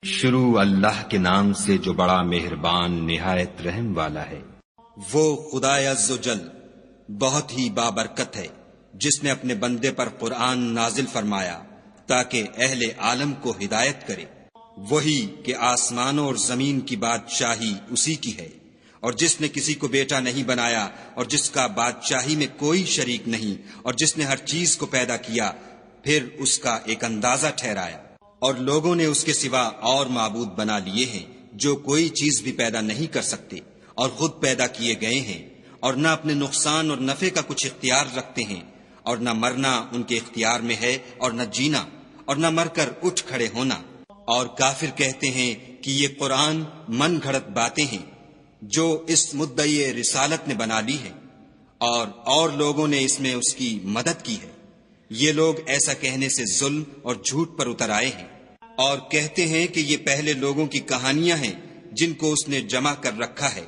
شروع اللہ کے نام سے جو بڑا مہربان نہایت رحم والا ہے۔ وہ خدائے عز و جل بہت ہی بابرکت ہے جس نے اپنے بندے پر قرآن نازل فرمایا تاکہ اہل عالم کو ہدایت کرے۔ وہی کہ آسمانوں اور زمین کی بادشاہی اسی کی ہے، اور جس نے کسی کو بیٹا نہیں بنایا، اور جس کا بادشاہی میں کوئی شریک نہیں، اور جس نے ہر چیز کو پیدا کیا پھر اس کا ایک اندازہ ٹھہرایا۔ اور لوگوں نے اس کے سوا اور معبود بنا لیے ہیں جو کوئی چیز بھی پیدا نہیں کر سکتے اور خود پیدا کیے گئے ہیں، اور نہ اپنے نقصان اور نفع کا کچھ اختیار رکھتے ہیں، اور نہ مرنا ان کے اختیار میں ہے اور نہ جینا، اور نہ مر کر اٹھ کھڑے ہونا۔ اور کافر کہتے ہیں کہ یہ قرآن من گھڑت باتیں ہیں جو اس مدعی رسالت نے بنا لی ہے، اور لوگوں نے اس میں اس کی مدد کی ہے۔ یہ لوگ ایسا کہنے سے ظلم اور جھوٹ پر اتر آئے ہیں، اور کہتے ہیں کہ یہ پہلے لوگوں کی کہانیاں ہیں جن کو اس نے جمع کر رکھا ہے،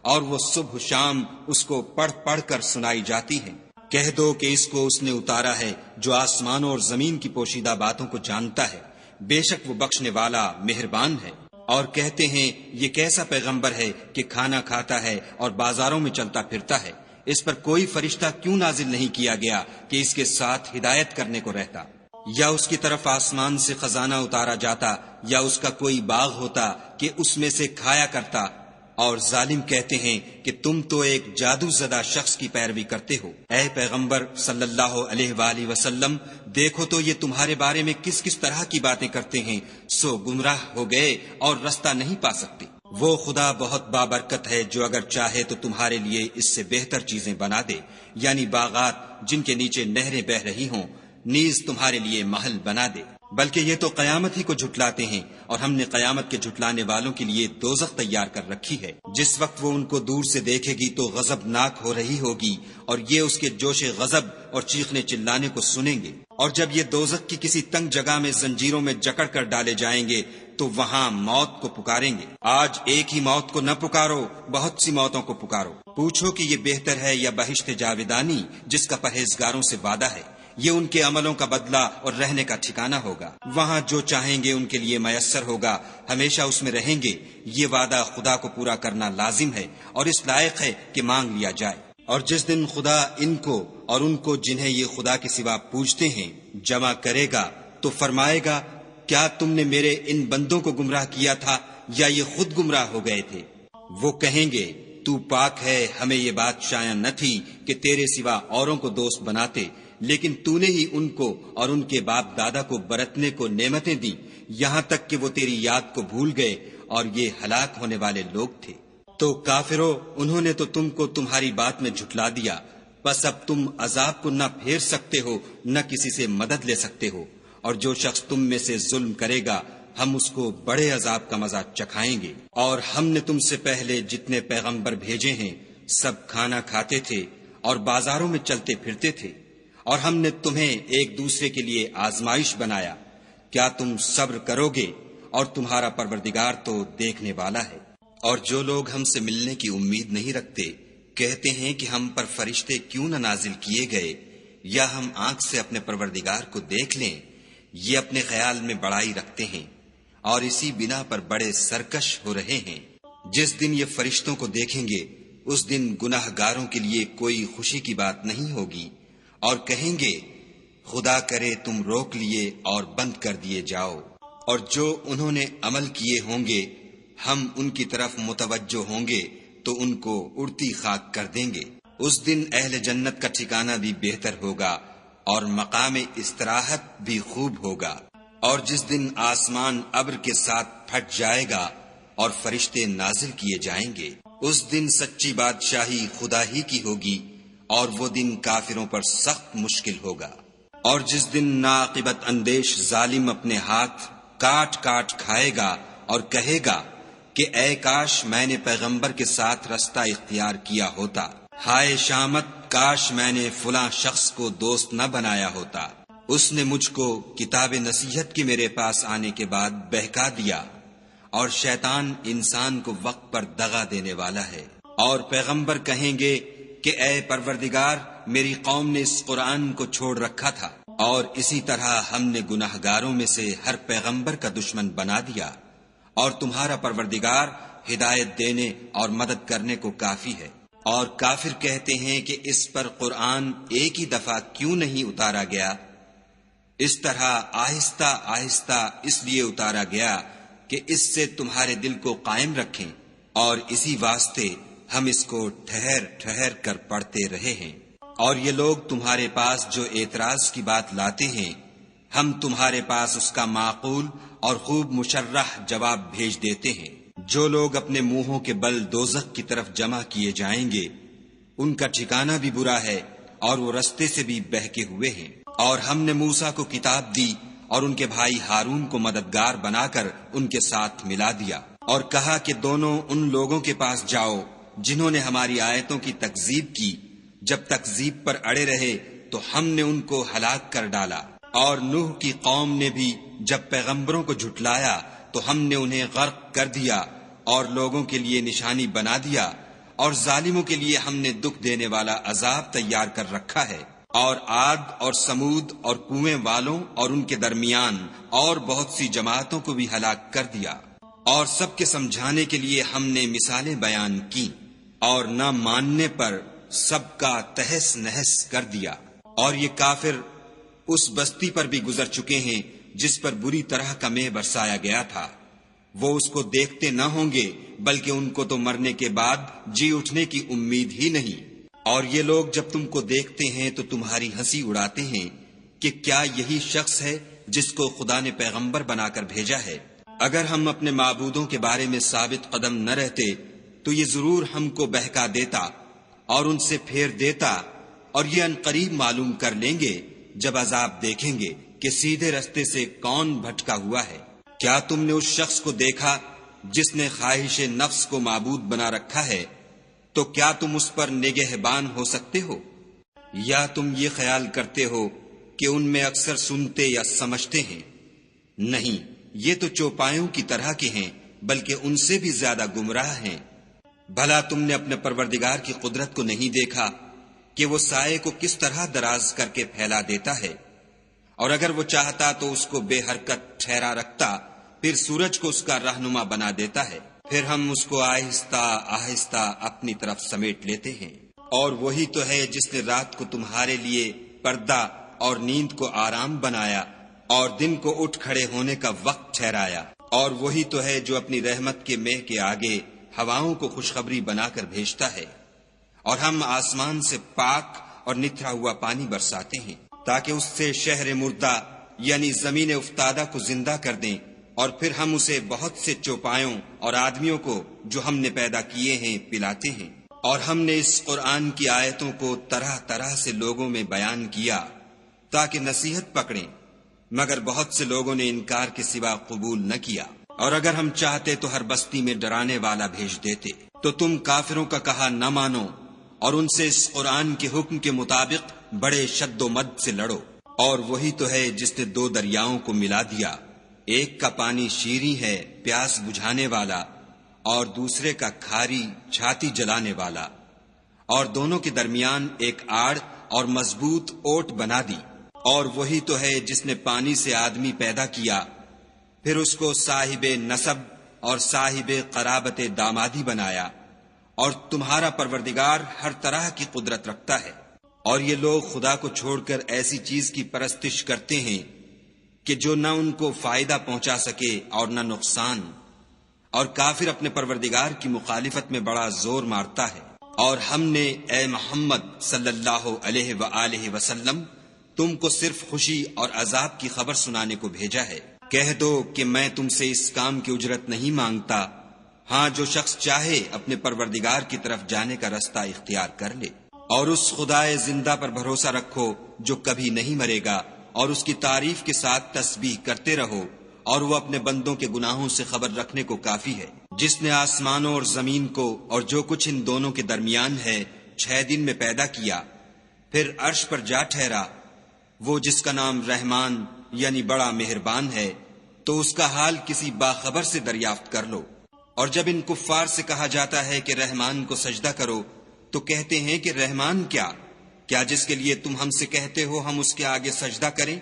اور وہ صبح شام اس کو پڑھ پڑھ کر سنائی جاتی ہیں۔ کہہ دو کہ اس کو اس نے اتارا ہے جو آسمانوں اور زمین کی پوشیدہ باتوں کو جانتا ہے، بے شک وہ بخشنے والا مہربان ہے۔ اور کہتے ہیں یہ کیسا پیغمبر ہے کہ کھانا کھاتا ہے اور بازاروں میں چلتا پھرتا ہے، اس پر کوئی فرشتہ کیوں نازل نہیں کیا گیا کہ اس کے ساتھ ہدایت کرنے کو رہتا؟ یا اس کی طرف آسمان سے خزانہ اتارا جاتا، یا اس کا کوئی باغ ہوتا کہ اس میں سے کھایا کرتا۔ اور ظالم کہتے ہیں کہ تم تو ایک جادو زدہ شخص کی پیروی کرتے ہو۔ اے پیغمبر صلی اللہ علیہ وآلہ وسلم، دیکھو تو یہ تمہارے بارے میں کس کس طرح کی باتیں کرتے ہیں، سو گمراہ ہو گئے اور رستہ نہیں پا سکتے۔ وہ خدا بہت بابرکت ہے جو اگر چاہے تو تمہارے لیے اس سے بہتر چیزیں بنا دے، یعنی باغات جن کے نیچے نہریں بہ رہی ہوں، نیز تمہارے لیے محل بنا دے۔ بلکہ یہ تو قیامت ہی کو جھٹلاتے ہیں، اور ہم نے قیامت کے جھٹلانے والوں کے لیے دوزخ تیار کر رکھی ہے۔ جس وقت وہ ان کو دور سے دیکھے گی تو غضبناک ہو رہی ہوگی، اور یہ اس کے جوش غضب اور چیخنے چلانے کو سنیں گے۔ اور جب یہ دوزخ کی کسی تنگ جگہ میں زنجیروں میں جکڑ کر ڈالے جائیں گے تو وہاں موت کو پکاریں گے۔ آج ایک ہی موت کو نہ پکارو، بہت سی موتوں کو پکارو۔ پوچھو کہ یہ بہتر ہے یا بہشت جاودانی جس کا پرہیزگاروں سے وعدہ ہے؟ یہ ان کے عملوں کا بدلہ اور رہنے کا ٹھکانہ ہوگا۔ وہاں جو چاہیں گے ان کے لیے میسر ہوگا، ہمیشہ اس میں رہیں گے۔ یہ وعدہ خدا کو پورا کرنا لازم ہے اور اس لائق ہے کہ مانگ لیا جائے۔ اور جس دن خدا ان کو اور ان کو جنہیں یہ خدا کے سوا پوجتے ہیں جمع کرے گا تو فرمائے گا، کیا تم نے میرے ان بندوں کو گمراہ کیا تھا یا یہ خود گمراہ ہو گئے تھے؟ وہ کہیں گے، تو پاک ہے، ہمیں یہ بات شایع نہ تھی کہ تیرے سوا اوروں کو دوست بناتے، لیکن تو نے ہی ان کو اور ان کے باپ دادا کو برتنے کو نعمتیں دی، یہاں تک کہ وہ تیری یاد کو بھول گئے، اور یہ ہلاک ہونے والے لوگ تھے۔ تو کافرو، انہوں نے تو تم کو تمہاری بات میں جھٹلا دیا، بس اب تم عذاب کو نہ پھیر سکتے ہو نہ کسی سے مدد لے سکتے ہو، اور جو شخص تم میں سے ظلم کرے گا ہم اس کو بڑے عذاب کا مزہ چکھائیں گے۔ اور ہم نے تم سے پہلے جتنے پیغمبر بھیجے ہیں سب کھانا کھاتے تھے اور بازاروں میں چلتے پھرتے تھے، اور ہم نے تمہیں ایک دوسرے کے لیے آزمائش بنایا۔ کیا تم صبر کرو گے؟ اور تمہارا پروردگار تو دیکھنے والا ہے۔ اور جو لوگ ہم سے ملنے کی امید نہیں رکھتے کہتے ہیں کہ ہم پر فرشتے کیوں نہ نازل کیے گئے، یا ہم آنکھ سے اپنے پروردگار کو دیکھ لیں۔ یہ اپنے خیال میں بڑائی رکھتے ہیں اور اسی بنا پر بڑے سرکش ہو رہے ہیں۔ جس دن یہ فرشتوں کو دیکھیں گے اس دن گناہ گاروں کے لیے کوئی خوشی کی بات نہیں ہوگی، اور کہیں گے، خدا کرے تم روک لیے اور بند کر دیے جاؤ۔ اور جو انہوں نے عمل کیے ہوں گے ہم ان کی طرف متوجہ ہوں گے تو ان کو اڑتی خاک کر دیں گے۔ اس دن اہل جنت کا ٹھکانہ بھی بہتر ہوگا اور مقام استراحت بھی خوب ہوگا۔ اور جس دن آسمان ابر کے ساتھ پھٹ جائے گا اور فرشتے نازل کیے جائیں گے، اس دن سچی بادشاہی خدا ہی کی ہوگی، اور وہ دن کافروں پر سخت مشکل ہوگا۔ اور جس دن ناعاقبت اندیش ظالم اپنے ہاتھ کاٹ کاٹ کھائے گا اور کہے گا کہ اے کاش میں نے پیغمبر کے ساتھ رستہ اختیار کیا ہوتا، ہائے شامت، کاش میں نے فلاں شخص کو دوست نہ بنایا ہوتا، اس نے مجھ کو کتاب نصیحت کے میرے پاس آنے کے بعد بہکا دیا۔ اور شیطان انسان کو وقت پر دغا دینے والا ہے۔ اور پیغمبر کہیں گے کہ اے پروردگار، میری قوم نے اس قرآن کو چھوڑ رکھا تھا، اور اسی طرح ہم نے گناہگاروں میں سے ہر پیغمبر کا دشمن بنا دیا۔ اور تمہارا پروردگار ہدایت دینے اور مدد کرنے کو کافی ہے۔ اور کافر کہتے ہیں کہ اس پر قرآن ایک ہی دفعہ کیوں نہیں اتارا گیا؟ اس طرح آہستہ آہستہ اس لیے اتارا گیا کہ اس سے تمہارے دل کو قائم رکھیں، اور اسی واسطے ہم اس کو ٹھہر ٹھہر کر پڑھتے رہے ہیں۔ اور یہ لوگ تمہارے پاس جو اعتراض کی بات لاتے ہیں، ہم تمہارے پاس اس کا معقول اور خوب مشرح جواب بھیج دیتے ہیں۔ جو لوگ اپنے منہوں کے بل دوزخ کی طرف جمع کیے جائیں گے، ان کا ٹھکانہ بھی برا ہے اور وہ رستے سے بھی بہکے ہوئے ہیں۔ اور ہم نے موسیٰ کو کتاب دی اور ان کے بھائی ہارون کو مددگار بنا کر ان کے ساتھ ملا دیا، اور کہا کہ دونوں ان لوگوں کے پاس جاؤ جنہوں نے ہماری آیتوں کی تکذیب کی۔ جب تکذیب پر اڑے رہے تو ہم نے ان کو ہلاک کر ڈالا۔ اور نوح کی قوم نے بھی جب پیغمبروں کو جھٹلایا تو ہم نے انہیں غرق کر دیا اور لوگوں کے لیے نشانی بنا دیا، اور ظالموں کے لیے ہم نے دکھ دینے والا عذاب تیار کر رکھا ہے۔ اور عاد اور سمود اور کنویں والوں اور ان کے درمیان اور بہت سی جماعتوں کو بھی ہلاک کر دیا، اور سب کے سمجھانے کے لیے ہم نے مثالیں بیان کی، اور نہ ماننے پر سب کا تہس نہس کر دیا۔ اور یہ کافر اس بستی پر بھی گزر چکے ہیں جس پر بری طرح کا مے برسایا گیا تھا، وہ اس کو دیکھتے نہ ہوں گے بلکہ ان کو تو مرنے کے بعد جی اٹھنے کی امید ہی نہیں۔ اور یہ لوگ جب تم کو دیکھتے ہیں تو تمہاری ہنسی اڑاتے ہیں کہ کیا یہی شخص ہے جس کو خدا نے پیغمبر بنا کر بھیجا ہے؟ اگر ہم اپنے معبودوں کے بارے میں ثابت قدم نہ رہتے تو یہ ضرور ہم کو بہکا دیتا اور ان سے پھیر دیتا، اور یہ عنقریب معلوم کر لیں گے جب عذاب دیکھیں گے کہ سیدھے رستے سے کون بھٹکا ہوا ہے۔ کیا تم نے اس شخص کو دیکھا جس نے خواہش نفس کو معبود بنا رکھا ہے؟ تو کیا تم اس پر نگہبان ہو سکتے ہو؟ یا تم یہ خیال کرتے ہو کہ ان میں اکثر سنتے یا سمجھتے ہیں؟ نہیں، یہ تو چوپایوں کی طرح کے ہیں، بلکہ ان سے بھی زیادہ گمراہ ہیں۔ بھلا تم نے اپنے پروردگار کی قدرت کو نہیں دیکھا کہ وہ سائے کو کس طرح دراز کر کے پھیلا دیتا ہے، اور اگر وہ چاہتا تو اس کو بے حرکت ٹھہرا رکھتا، پھر سورج کو اس کا رہنما بنا دیتا ہے، پھر ہم اس کو آہستہ آہستہ اپنی طرف سمیٹ لیتے ہیں۔ اور وہی تو ہے جس نے رات کو تمہارے لیے پردہ اور نیند کو آرام بنایا اور دن کو اٹھ کھڑے ہونے کا وقت ٹھہرایا، اور وہی تو ہے جو اپنی رحمت کے مہ کے آگے ہواؤں کو خوشخبری بنا کر بھیجتا ہے، اور ہم آسمان سے پاک اور نتھرا ہوا پانی برساتے ہیں تاکہ اس سے شہر مردہ یعنی زمین افتادہ کو زندہ کر دیں، اور پھر ہم اسے بہت سے چوپایوں اور آدمیوں کو جو ہم نے پیدا کیے ہیں پلاتے ہیں۔ اور ہم نے اس قرآن کی آیتوں کو طرح طرح سے لوگوں میں بیان کیا تاکہ نصیحت پکڑیں، مگر بہت سے لوگوں نے انکار کے سوا قبول نہ کیا۔ اور اگر ہم چاہتے تو ہر بستی میں ڈرانے والا بھیج دیتے، تو تم کافروں کا کہا نہ مانو اور ان سے اس قرآن کے حکم کے مطابق بڑے شد و مد سے لڑو۔ اور وہی تو ہے جس نے دو دریاؤں کو ملا دیا، ایک کا پانی شیریں ہے پیاس بجھانے والا، اور دوسرے کا کھاری چھاتی جلانے والا، اور دونوں کے درمیان ایک آڑ اور مضبوط اوٹ بنا دی۔ اور وہی تو ہے جس نے پانی سے آدمی پیدا کیا، پھر اس کو صاحب نسب اور صاحب قرابت دامادی بنایا، اور تمہارا پروردگار ہر طرح کی قدرت رکھتا ہے۔ اور یہ لوگ خدا کو چھوڑ کر ایسی چیز کی پرستش کرتے ہیں کہ جو نہ ان کو فائدہ پہنچا سکے اور نہ نقصان، اور کافر اپنے پروردگار کی مخالفت میں بڑا زور مارتا ہے۔ اور ہم نے اے محمد صلی اللہ علیہ وآلہ وسلم تم کو صرف خوشی اور عذاب کی خبر سنانے کو بھیجا ہے۔ کہہ دو کہ میں تم سے اس کام کی اجرت نہیں مانگتا، ہاں جو شخص چاہے اپنے پروردگار کی طرف جانے کا رستہ اختیار کر لے۔ اور اس خدائے زندہ پر بھروسہ رکھو جو کبھی نہیں مرے گا، اور اس کی تعریف کے ساتھ تسبیح کرتے رہو، اور وہ اپنے بندوں کے گناہوں سے خبر رکھنے کو کافی ہے۔ جس نے آسمانوں اور زمین کو اور جو کچھ ان دونوں کے درمیان ہے 6 دن میں پیدا کیا، پھر عرش پر جا ٹھہرا، وہ جس کا نام رحمان یعنی بڑا مہربان ہے، تو اس کا حال کسی باخبر سے دریافت کر لو۔ اور جب ان کفار سے کہا جاتا ہے کہ رحمان کو سجدہ کرو تو کہتے ہیں کہ رحمان کیا جس کے لیے تم ہم سے کہتے ہو ہم اس کے آگے سجدہ کریں،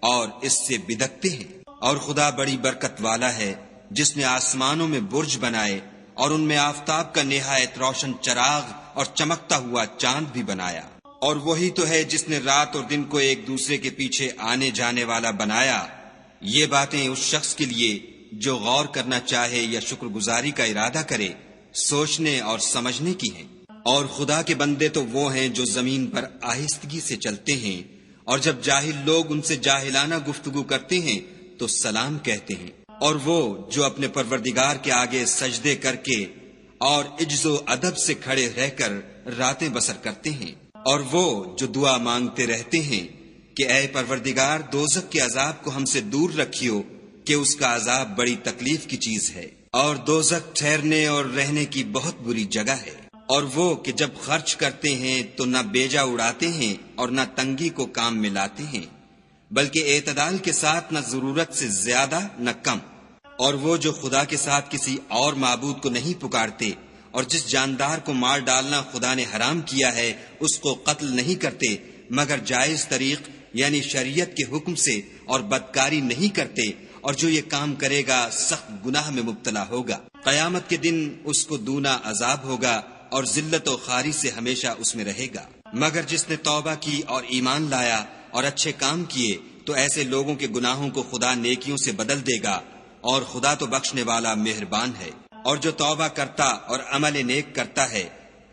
اور اس سے بدکتے ہیں۔ اور خدا بڑی برکت والا ہے، جس نے آسمانوں میں برج بنائے اور ان میں آفتاب کا نہایت روشن چراغ اور چمکتا ہوا چاند بھی بنایا، اور وہی تو ہے جس نے رات اور دن کو ایک دوسرے کے پیچھے آنے جانے والا بنایا۔ یہ باتیں اس شخص کے لیے جو غور کرنا چاہے یا شکر گزاری کا ارادہ کرے سوچنے اور سمجھنے کی ہیں۔ اور خدا کے بندے تو وہ ہیں جو زمین پر آہستگی سے چلتے ہیں، اور جب جاہل لوگ ان سے جاہلانہ گفتگو کرتے ہیں تو سلام کہتے ہیں، اور وہ جو اپنے پروردگار کے آگے سجدے کر کے اور عجز و ادب سے کھڑے رہ کر راتیں بسر کرتے ہیں، اور وہ جو دعا مانگتے رہتے ہیں کہ اے پروردگار دوزخ کے عذاب کو ہم سے دور رکھیو کہ اس کا عذاب بڑی تکلیف کی چیز ہے، اور دوزخ ٹھہرنے اور رہنے کی بہت بری جگہ ہے۔ اور وہ کہ جب خرچ کرتے ہیں تو نہ بیجا اڑاتے ہیں اور نہ تنگی کو کام میں لاتے ہیں، بلکہ اعتدال کے ساتھ نہ ضرورت سے زیادہ نہ کم۔ اور وہ جو خدا کے ساتھ کسی اور معبود کو نہیں پکارتے، اور جس جاندار کو مار ڈالنا خدا نے حرام کیا ہے اس کو قتل نہیں کرتے مگر جائز طریق یعنی شریعت کے حکم سے، اور بدکاری نہیں کرتے، اور جو یہ کام کرے گا سخت گناہ میں مبتلا ہوگا۔ قیامت کے دن اس کو دونا عذاب ہوگا اور ذلت و خواری سے ہمیشہ اس میں رہے گا۔ مگر جس نے توبہ کی اور ایمان لایا اور اچھے کام کیے تو ایسے لوگوں کے گناہوں کو خدا نیکیوں سے بدل دے گا، اور خدا تو بخشنے والا مہربان ہے۔ اور جو توبہ کرتا اور عمل نیک کرتا ہے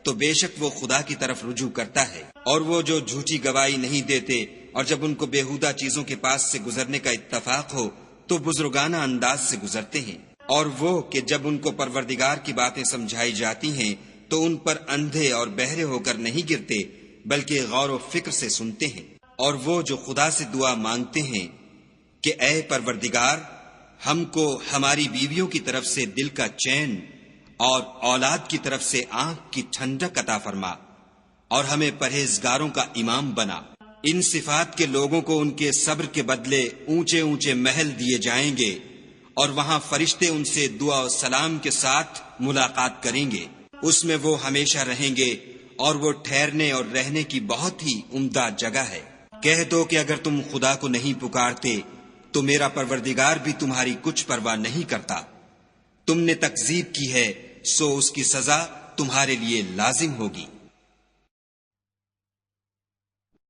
تو بے شک وہ خدا کی طرف رجوع کرتا ہے۔ اور وہ جو جھوٹی گواہی نہیں دیتے اور جب ان کو بےہودہ چیزوں کے پاس سے گزرنے کا اتفاق ہو تو بزرگانہ انداز سے گزرتے ہیں۔ اور وہ کہ جب ان کو پروردگار کی باتیں سمجھائی جاتی ہیں تو ان پر اندھے اور بہرے ہو کر نہیں گرتے بلکہ غور و فکر سے سنتے ہیں۔ اور وہ جو خدا سے دعا مانگتے ہیں کہ اے پروردگار ہم کو ہماری بیویوں کی طرف سے دل کا چین اور اولاد کی طرف سے آنکھ کی ٹھنڈک عطا فرما، اور ہمیں پرہیزگاروں کا امام بنا۔ ان صفات کے لوگوں کو ان کے صبر کے بدلے اونچے اونچے محل دیے جائیں گے، اور وہاں فرشتے ان سے دعا و سلام کے ساتھ ملاقات کریں گے۔ اس میں وہ ہمیشہ رہیں گے، اور وہ ٹھہرنے اور رہنے کی بہت ہی عمدہ جگہ ہے۔ کہہ دو کہ اگر تم خدا کو نہیں پکارتے تو میرا پروردگار بھی تمہاری کچھ پرواہ نہیں کرتا۔ تم نے تکذیب کی ہے سو اس کی سزا تمہارے لیے لازم ہوگی۔